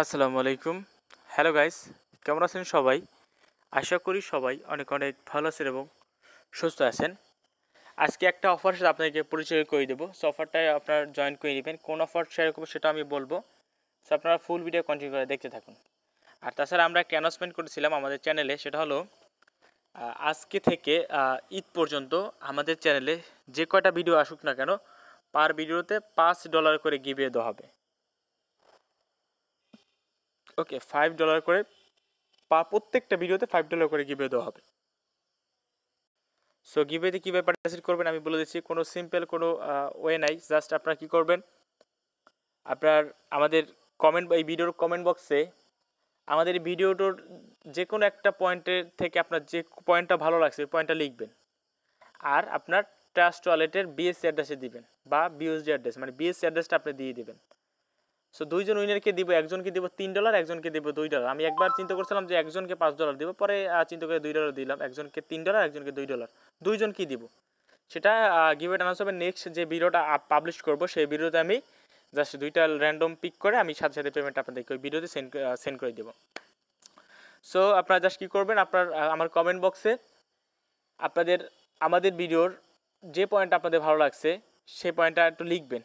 আসসালামু আলাইকুম। Hello guys, কেমন আছেন সবাই? আশা করি সবাই অনেক অনেক ভালো আছেন এবং সুস্থ আছেন। আজকে একটা অফার সাথে আপনাকে পরিচয় করে দেবো। সো অফারটায় আপনার জয়েন করে নেবেন। কোন অফার শেয়ার করবো সেটা আমি বলবো। সো আপনারা ফুল ভিডিও কন্টিনিউ করে দেখতে থাকুন। আর তাছাড়া আমরা একটা অ্যানাউন্সমেন্ট করেছিলাম আমাদের চ্যানেলে, সেটা হলো আজকে থেকে ঈদ পর্যন্ত আমাদের চ্যানেলে যে কয়টা ভিডিও আসুক না কেন, পার ভিডিওতে $5 করে গিভওয়ে দেওয়া হবে। ওকে, $5 করে প্রত্যেকটা ভিডিওতে $5 করে গিভওয়ে দেওয়া হবে। সো গিভওয়েতে কীভাবে পার্টিসিপেট করবেন আমি বলে দিচ্ছি। কোনো সিম্পল কোনো ওয়ে নাই। জাস্ট আপনারা কী করবেন, আপনার আমাদের কমেন্ট এই ভিডিওর কমেন্ট বক্সে আমাদের ভিডিওটোর যে কোনো একটা পয়েন্টের থেকে আপনার যে পয়েন্টটা ভালো লাগছে ওই পয়েন্টটা লিখবেন, আর আপনার ট্রাস্ট ওয়ালেটের বিএসসি অ্যাড্রেসে দিবেন বা বিউএসডি অ্যাড্রেস, মানে বিএসসি অ্যাড্রেসটা আপনি দিয়ে দিবেন। সো দুইজন উইনারকে দিব, একজনকে দিব $3, একজনকে দিব $2। আমি একবার চিন্তা করছিলাম যে একজনকে $5 দিব, পরে চিন্তা করে $2 দিলাম। একজনকে $3, একজনকে $2, দুইজনকেই দিব। সেটা গিভওয়ে অ্যানাউন্স হবে নেক্সট যে ভিডিওটা পাবলিশ করব, সেই ভিডিওতে আমি জাস্ট দুইটা র্যান্ডম পিক করে আমি সাথে সাথে পেমেন্ট আপনাদেরকে ওই ভিডিওতে সেন্ড করে দেবো। সো আপনারা জাস্ট কী করবেন, আপনার আমার কমেন্ট বক্সে আপনাদের আমাদের ভিডিওর যে পয়েন্টটা আপনাদের ভালো লাগছে সেই পয়েন্টটা একটু লিখবেন,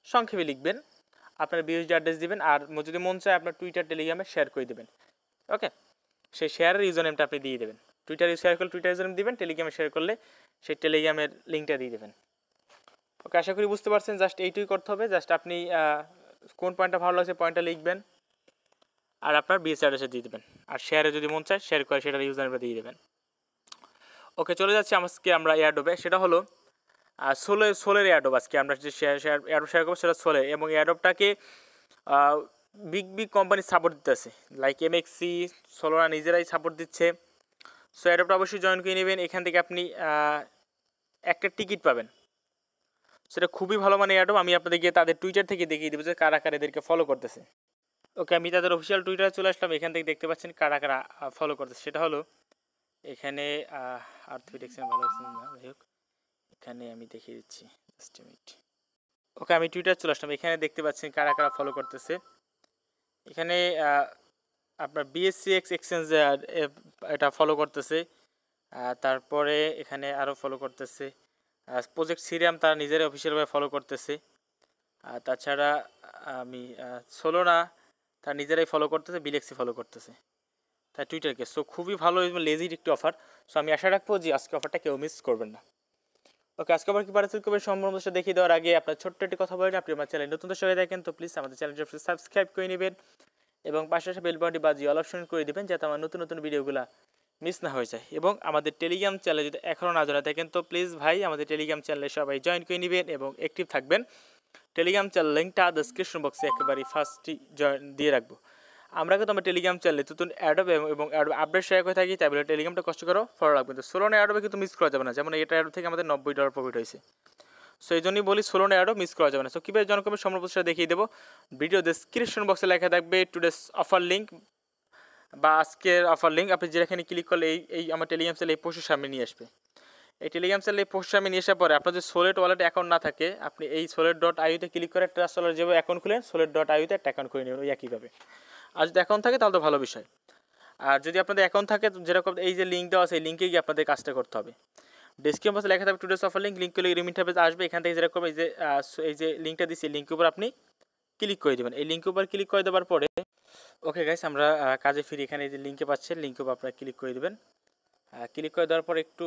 সংক্ষেপে লিখবেন, আপনার বিএসডি অ্যাড্রেস দিবেন, আর যদি মন চায় আপনার টুইটার টেলিগ্রামে শেয়ার করে দেবেন। ওকে, সেই শেয়ারের ইউজার নেমটা আপনি দিয়ে দেবেন। টুইটারে শেয়ার করলে টুইটার ইউজার নেম দিবেন, টেলিগ্রামে শেয়ার করলে সেই টেলিগ্রামের লিঙ্কটা দিয়ে দেবেন। ওকে, আশা করি বুঝতে পারছেন। জাস্ট এইটুই করতে হবে। জাস্ট আপনি কোন পয়েন্টটা ভালো লাগছে পয়েন্টটা লিখবেন, আর আপনার বিএসডি অ্যাড্রেসে দিয়ে দেবেন, আর শেয়ারে যদি মন চায় শেয়ার করে সেটার ইউজার নেমটা দিয়ে দেবেন। ওকে, চলে যাচ্ছি আজকে আমরা এয়ারড্রপে। সেটা হলো সোলের এয়ারড্রপ। আজকে আমরা যে এয়ারড্রপ শেয়ার করবো সেটা সোলের, এবং এয়ারড্রপটাকে বিগ বিগ কোম্পানি সাপোর্ট দিতেছে, লাইক এমএক্সি, সোলোনা নিজেরাই সাপোর্ট দিচ্ছে। সো এয়ারড্রপটা অবশ্যই জয়েন করে নেবেন। এখান থেকে আপনি একটা টিকিট পাবেন, সেটা খুবই ভালো মানে এয়ারড্রপ। আমি আপনাদেরকে তাদের টুইটার থেকে দেখিয়ে দেবো যে কারা কারা এদেরকে ফলো করতেছে। ওকে, আমি তাদের অফিসিয়াল টুইটারে চলে আসলাম। এখান থেকে দেখতে পাচ্ছেন কারা কারা ফলো করতেছে। সেটা হলো এখানে আর তুই দেখছেন ভালো লাগছে না, যাই হোক এখানে আমি দেখিয়ে দিচ্ছি, জাস্ট এ মিনিট। ওকে, আমি টুইটার চলে আসলাম। এখানে দেখতে পাচ্ছেন কারা কারা ফলো করতেছে। এখানে আপনার বিএসসিএক্স এক্সচেঞ্জ এটা ফলো করতেছে। তারপরে এখানে আরও ফলো করতেছে প্রজেক্ট সিরিয়াম, তারা নিজেরাই অফিসিয়ালভাবে ফলো করতেছে। তাছাড়া আমি সোলোনা, তারা নিজেরাই ফলো করতেছে, বিলেক্সি ফলো করতেছে তাই টুইটারকে। সো খুবই ভালো এবং লেজিট একটি অফার। সো আমি আশা রাখবো যে আজকে অফারটা কেউ মিস করবেন না। ওকে, আজকে আবার কি পার্সেল করবে সম্পূর্ণ দেখিয়ে দেওয়ার আগে আপনার ছোট্ট একটি কথা বলেন, আপনি আমার চ্যানেল নতুন দর্শক হয়ে থাকেন তো প্লিজ আমাদের চ্যানেলটি সাবস্ক্রাইব করে নেবেন এবং পাশাপাশি বেল বাটনটি বাজিয়ে অল অপশন করে দেবেন, যাতে আমার নতুন নতুন ভিডিওগুলো মিস না হয়ে যায়। এবং আমাদের টেলিগ্রাম চ্যানেলে যদি এখনও না জানা থাকেন তো প্লিজ ভাই আমাদের টেলিগ্রাম চ্যানেলে সবাই জয়েন করে নেবেন এবং অ্যাক্টিভ থাকবেন। টেলিগ্রাম চ্যানেল লিঙ্কটা ডেসক্রিপশন বক্সে একেবারেই ফার্স্টই জয়েন দিয়ে রাখবো। আমরা কিন্তু আমার টেলিগ্রাম চ্যানেলে নতুন অ্যাডপ এবং অ্যাডপ আপডেট শেয়ার করে থাকি, তাই বলে টেলিগ্রামটা কষ্ট করো ফলো রাখবেন। তো সোলোনা অ্যাডপে কিন্তু মিস করা যাবে না, যেমন এটা অ্যাডপ থেকে আমাদের $90 প্রফিট হয়েছে। সো এই জন্যই বলি সোলোনা অ্যাডপ মিস করা যাবে না। সো কীভাবে জয়েন করবে সম্পূর্ণ প্রসেসটা দেখিয়ে দেবো। ভিডিও ডেসক্রিপশন বক্সে লেখা থাকবে টুডেস অফার লিঙ্ক বা আজকের অফার লিঙ্ক। আপনি যেখানে ক্লিক করলে এই আমার টেলিগ্রাম চ্যানেল এই পোস্টের সামনে নিয়ে আসবে। এই টেলিগ্রাম চ্যানেল এই পোস্টের সামনে নিয়ে আসার পরে আপনার যে সোলেট ওয়ালেট অ্যাকাউন্ট না থাকে, আপনি এই solet.io-তে ক্লিক করে ট্রাস্ট ওয়ালেট যেভাবে অ্যাকাউন্ট খুলেন solet.io-তে একটা অ্যাকাউন্ট করে নেবেন ওই একইভাবে। আর যদি অ্যাকাউন্ট থাকে তাহলে তো ভালো বিষয়। আর যদি আপনাদের অ্যাকাউন্ট থাকে, যেরকম এই যে লিঙ্ক দেওয়া আছে এই লিঙ্কে গিয়ে আপনাদের কাজটা করতে হবে। ডেসক্রিপশন বক্সে লেখা থাকবে টুডেস অফার লিঙ্ক, লিঙ্ক করলে রিমিটার পেজ আসবে। এখান থেকে যেরকম এই যে লিঙ্কটা দিচ্ছি লিঙ্কের উপর আপনি ক্লিক করে দেবেন। এই লিঙ্কের উপর ক্লিক করে দেওয়ার পরে ওকে গাইস, আমরা কাজে ফিরি। এখানে এই যে লিঙ্কে পাচ্ছেন, লিঙ্কের উপর আপনারা ক্লিক করে দেবেন। ক্লিক করে দেওয়ার পর একটু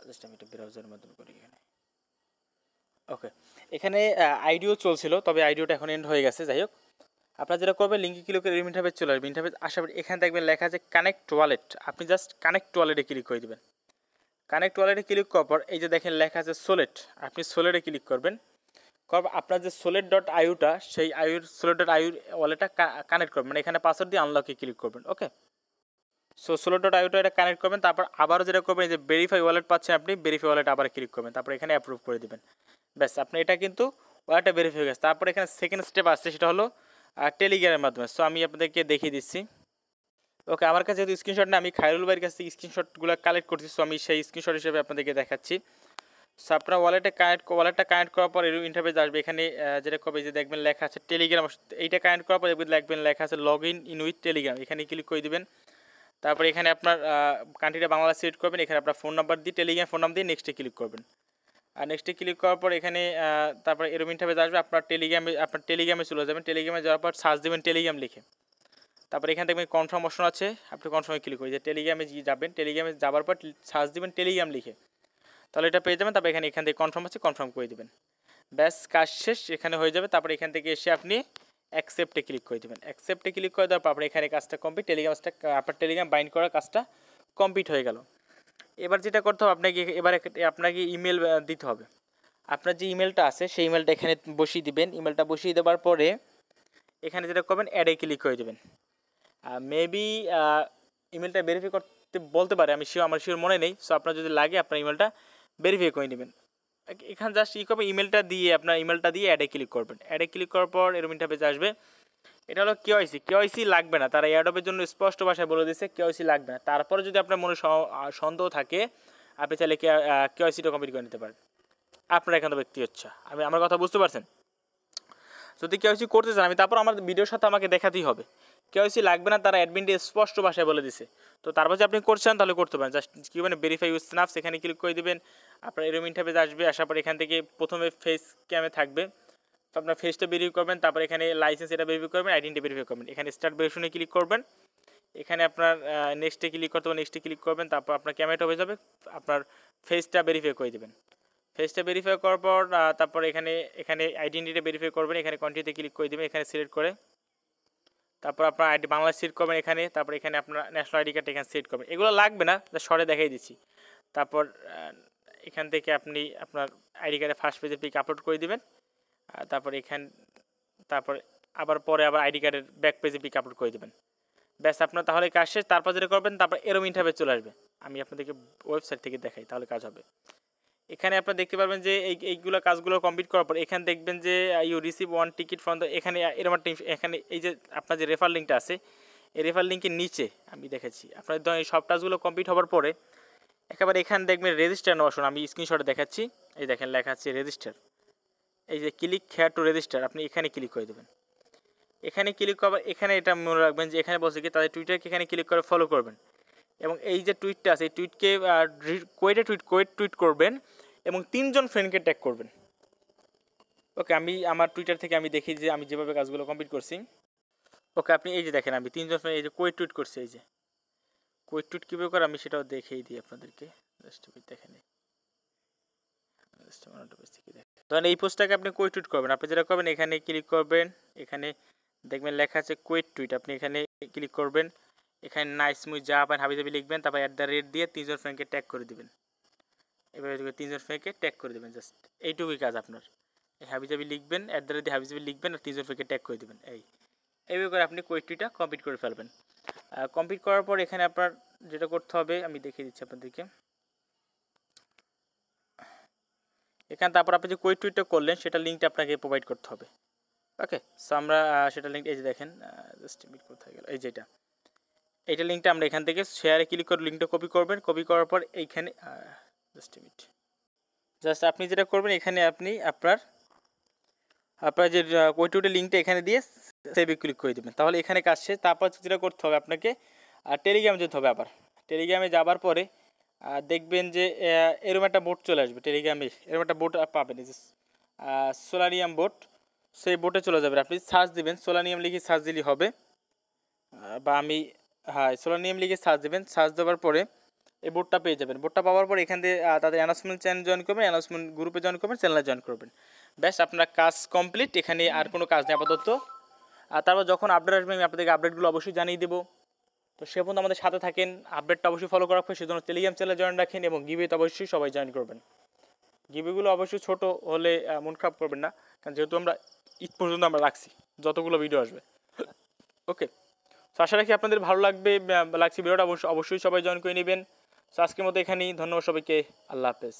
জাস্ট আমি একটু ব্রাউজারের মাধ্যমে করি এখানে। ওকে, এখানে আইডিও চলছিল, তবে আইডিওটা এখন এন্ড হয়ে গেছে। যাই হোক, আপনারা যেটা করবেন লিঙ্কে ক্লিক করে ইন্টারফেস চলে আসবে। ইন্টারফেস আসার পর এখানে দেখবেন লেখা আছে কানেক্ট ওয়ালেট। আপনি জাস্ট কানেক্ট ওয়ালেটে ক্লিক করে দেবেন। কানেক্ট ওয়ালেটে ক্লিক করার পর এই যে দেখেন লেখা আছে সোলেট, আপনি সোলেটে ক্লিক করবেন। আপনার যে solet.io-টা সেই solet.io ওয়ালেটটা কানেক্ট করবেন, মানে এখানে পাসওয়ার্ড দিয়ে আনলকে ক্লিক করবেন। ওকে, সো solet.io-টা এটা কানেক্ট করবেন। তারপর আবারও যেটা করবেন এই যে ভেরিফাই ওয়ালেট পাচ্ছেন, আপনি ভেরিফাই ওয়ালেট আবার ক্লিক করবেন, তারপর এখানে অ্যাপ্রুভ করে দেবেন। ব্যাস, আপনি এটা কিন্তু ওয়ালেটটা ভেরিফাই হয়ে গেছে। তারপর এখানে সেকেন্ড স্টেপ আসছে, সেটা হলো টেলিগ্রামের মাধ্যমে। সো আমি আপনাদেরকে দেখিয়ে দিচ্ছি। ওকে, আমার কাছে যেহেতু স্ক্রিনশট না, আমি খায়রুল ভাইয়ের কাছে স্ক্রিনশটগুলো কালেক্ট করছি। সো আমি সেই স্ক্রিনশট হিসেবে আপনাদেরকে দেখাচ্ছি। সো আপনার ওয়ালেটটা কানেক্ট করার পর এরকম ইন্টারফেস আসবে। এখানে যেটা কবে যে দেখবেন লেখা আছে টেলিগ্রাম, এইটা কানেক্ট করার পর দেখবেন লেখা আছে লগ ইন উইথ টেলিগ্রাম, এখানে ক্লিক করে দিবেন। তারপর এখানে আপনার কান্ট্রিটা বাংলাদেশ সিলেক্ট করবেন, এখানে আপনার ফোন নাম্বার দিয়ে টেলিগ্রাম ফোন নাম্বার দিয়ে নেক্সটে ক্লিক করবেন। আর নেক্সটে ক্লিক করার পর এখানে তারপর এরকম ইন্টারফেস আসবে। আপনার টেলিগ্রামে চলে যাবেন। টেলিগ্রামে যাওয়ার পর সার্চ দেবেন টেলিগ্রাম লিখে। তারপর এখানে দেখবেন কনফার্ম অপশন আছে, আপনি কনফার্মে ক্লিক করে যে টেলিগ্রামে যাবেন। টেলিগ্রামে যাওয়ার পর সার্চ দেবেন টেলিগ্রাম লিখে, তাহলে এটা পেয়ে যাবেন। তারপর এখান থেকে কনফার্ম আছে, কনফার্ম করে দেবেন। ব্যাস কাজ শেষ, এখানে হয়ে যাবে। তারপর এখান থেকে এসে আপনি অ্যাকসেপ্টে ক্লিক করে দেবেন। অ্যাকসেপ্টে ক্লিক করে দেওয়ার পর এখানে কাজটা কমপ্লিট, আপনার টেলিগ্রাম বাইন্ড করার কাজটা কমপ্লিট হয়ে গেল। এবার যেটা করতে হবে আপনাকে ইমেল দিতে হবে। আপনার যে ইমেলটা আছে সেই ইমেলটা এখানে বসিয়ে দিবেন। ইমেলটা বসিয়ে দেওয়ার পরে এখানে যেটা করবেন অ্যাডে ক্লিক করে দেবেন। মেবি ইমেলটা ভেরিফাই করতে বলতে পারে, আমার শিওর মনে নেই। সো আপনার যদি লাগে আপনার ইমেলটা ভেরিফাই করে নেবেন। এখানে জাস্ট করবেন ইমেলটা দিয়ে অ্যাডে ক্লিক করবেন। অ্যাডে ক্লিক করার পর এরকম ইন্টারফেস আসবে। এটা হলো কেওয়াইসি লাগবে না, তারা এয়ারড্রপের জন্য স্পষ্ট ভাষায় বলে দিচ্ছে কেওয়াইসি লাগবে না। তারপরে যদি আপনার মনে সন্দেহ থাকে আপনি চাইলে কেওয়াইসিটা কমপ্লিট করে নিতে পারেন। আপনার এখানে ব্যক্তি হচ্ছে, আমার কথা বুঝতে পারছেন? যদি কেওয়াইসি করতে চান তারপর আমার ভিডিওর সাথে আমাকে দেখাতেই হবে। কেওয়াইসি লাগবে না, তারা অ্যাডমিনটি স্পষ্ট ভাষায় বলে দিছে। তো তারপর যদি আপনি করছেন তাহলে করতে পারেন। জাস্ট কি মানে ভেরিফাই উইথ স্ন্যাপস, এখানে ক্লিক করে দেবেন। আপনার এরকম ইন্টারফেস আসবে। আসার পর এখান থেকে প্রথমে ফেস ক্যামে থাকবে, তো আপনার ফেসটা ভেরিফাই করবেন। তারপর এখানে লাইসেন্স এটা ভেরিফাই করবেন, আইডেন্টি ভেরিফাই করবেন। এখানে স্টার্ট ভেরিফিকেশনে ক্লিক করবেন। এখানে আপনার নেক্সটে ক্লিক করতে হবে, নেক্সটে ক্লিক করবেন। তারপর আপনার ক্যামেরাটা হয়ে যাবে, আপনার ফেসটা ভেরিফাই করে দেবেন। ফেসটা ভেরিফাই করার পর তারপর এখানে আইডেন্টিটি ভেরিফাই করবেন। এখানে কন্ট্রিতে ক্লিক করে দেবেন, এখানে সিলেক্ট করে তারপর আপনার বাংলাদেশ সিলেক্ট করবেন এখানে। তারপর এখানে আপনার ন্যাশনাল আইডি কার্ড এখানে সিলেক্ট করবেন। এগুলো লাগবে না, শর্টে দেখাই দিচ্ছি। তারপর এখান থেকে আপনি আপনার আইডি কার্ডে ফার্স্ট পেজে পিক আপলোড করে দেবেন। তারপর আবার আইডি কার্ডের ব্যাক পেজে পিক আপলোড করে দেবেন। ব্যাস আপনার তাহলে কাজ শেষ। তারপর যেটা করবেন, তারপর এরকম ইন্টারফেস চলে আসবে। আমি আপনাদেরকে ওয়েবসাইট থেকে দেখাই, তাহলে কাজ হবে। এখানে আপনারা দেখতে পারবেন যে এইগুলো কাজগুলো কমপ্লিট করার পর এখানে দেখবেন যে you receive 1 ticket from the, এখানে এরকম এখানে এই যে আপনার যে রেফার লিঙ্কটা আছে, এই রেফার লিঙ্কের নিচে আমি দেখাচ্ছি। আপনাদের এই সব টাস্কগুলো কমপ্লিট হওয়ার পরে একেবারে এখানে দেখবেন রেজিস্টার নেওয়া শুনুন, আমি স্ক্রিনশটে দেখাচ্ছি। এই দেখেন লেখা আছে রেজিস্টার, এই যে ক্লিক হেয়ার টু রেজিস্টার, আপনি এখানে ক্লিক করে দেবেন। এখানে ক্লিক করবার এখানে এটা মনে রাখবেন যে এখানে বলছে কি তাদের টুইটারকে এখানে ক্লিক করে ফলো করবেন। এবং এই যে টুইটটা আছে এই টুইটকে টুইট করবেন এবং 3 জন ফ্রেন্ডকে ট্যাগ করবেন। ওকে, আমি আমার টুইটার থেকে আমি দেখি যে আমি যেভাবে কাজগুলো কমপ্লিট করছি। ওকে, আপনি এই যে দেখেন আমি 3 জন ফ্রেন্ড এই যে টুইট করছি, এই যে টুইট কীভাবে করে আমি সেটাও দেখিয়ে দিই আপনাদেরকে। জাস্ট দেখেন ধরেন এই পোস্টটাকে আপনি টুইট করবেন। আপনি যেটা করবেন এখানে ক্লিক করবেন, এখানে দেখবেন লেখা আছে টুইট, আপনি এখানে ক্লিক করবেন। এখানে নাইস মুই যা পান হাবিজাবি লিখবেন, তারপর @ দিয়ে 3 জন ফ্রেন্ডকে ট্যাগ করে দেবেন। এভাবে 3 জন ফ্রেন্ডকে ট্যাগ করে দেবেন। জাস্ট এইটুকুই কাজ আপনার। এই হাবিজাবি লিখবেন, @ দিয়ে হাবিজাবি লিখবেন আর 3 জন ফ্রেন্ডকে ট্যাগ করে দেবেন। এইভাবে করে আপনি টুইটটা কমপ্লিট করে ফেলবেন। কমপ্লিট করার পর এখানে আপনার যেটা করতে হবে আমি দেখিয়ে দিচ্ছি আপনাদেরকে। এখানে তারপর আপনি যে টুইটটা করলেন সেটা লিঙ্কটা আপনাকে প্রোভাইড করতে হবে। ওকে, সো আমরা সেটা লিঙ্ক এই যে দেখেন জাস্ট মিট কোথায় গেল, এই যেটা এইটা লিঙ্কটা আমরা এখান থেকে শেয়ারে ক্লিক করে লিঙ্কটা কপি করবেন। কপি করার পর এইখানে জাস্ট আপনি যেটা করবেন এখানে আপনি আপনার যে টুইটের লিঙ্কটা এখানে দিয়ে সেভে ক্লিক করে দেবেন, তাহলে এখানে কাজ শেষ। তারপর যেটা করতে হবে আপনাকে টেলিগ্রামে যেতে হবে। আবার টেলিগ্রামে যাবার পরে দেখবেন যে এরকম একটা বোট চলে আসবে। টেলিগ্রামে এরকম একটা বোট পাবেন, এই যে সোলানিয়াম বোট, সেই বোটে চলে যাবেন। আপনি সার্চ দেবেন, সোলানিয়াম লিখে সার্চ দিলেই হবে। বা আমি সোলানিয়াম লিখে সার্চ দেবেন। সার্চ দেওয়ার পরে এই বোটটা পেয়ে যাবেন। বোটটা পাওয়ার পর এখান দিয়ে তাদের অ্যানাউন্সমেন্ট চ্যানেল জয়েন করবেন, অ্যানাউন্সমেন্ট গ্রুপে জয়েন করবেন, চ্যানেলে জয়েন করবেন। ব্যাস আপনার কাজ কমপ্লিট। এখানে আর কোনো কাজ নেই আপাতত। আর তারপর যখন আপডেট আসবে আমি আপনাদেরকে আপডেটগুলো অবশ্যই জানিয়ে দেবো। তো সে পর্যন্ত আমাদের সাথে থাকেন, আপডেটটা অবশ্যই ফলো করা হবে। সেজন্য টেলিগ্রাম চ্যানেলে জয়েন রাখেন এবং গিভওয়েতে অবশ্যই সবাই জয়েন করবেন। গিভওয়েগুলো অবশ্যই ছোটো হলে মন খারাপ করবেন না, কারণ যেহেতু আমরা ঈদ পর্যন্ত আমরা রাখছি যতগুলো ভিডিও আসবে। ওকে, তো আশা রাখি আপনাদের ভালো লাগছে ভিডিওটা। অবশ্যই সবাই জয়েন করে নেবেন। তো আজকের মতো এখানেই, ধন্যবাদ সবাইকে, আল্লাহ হাফেজ।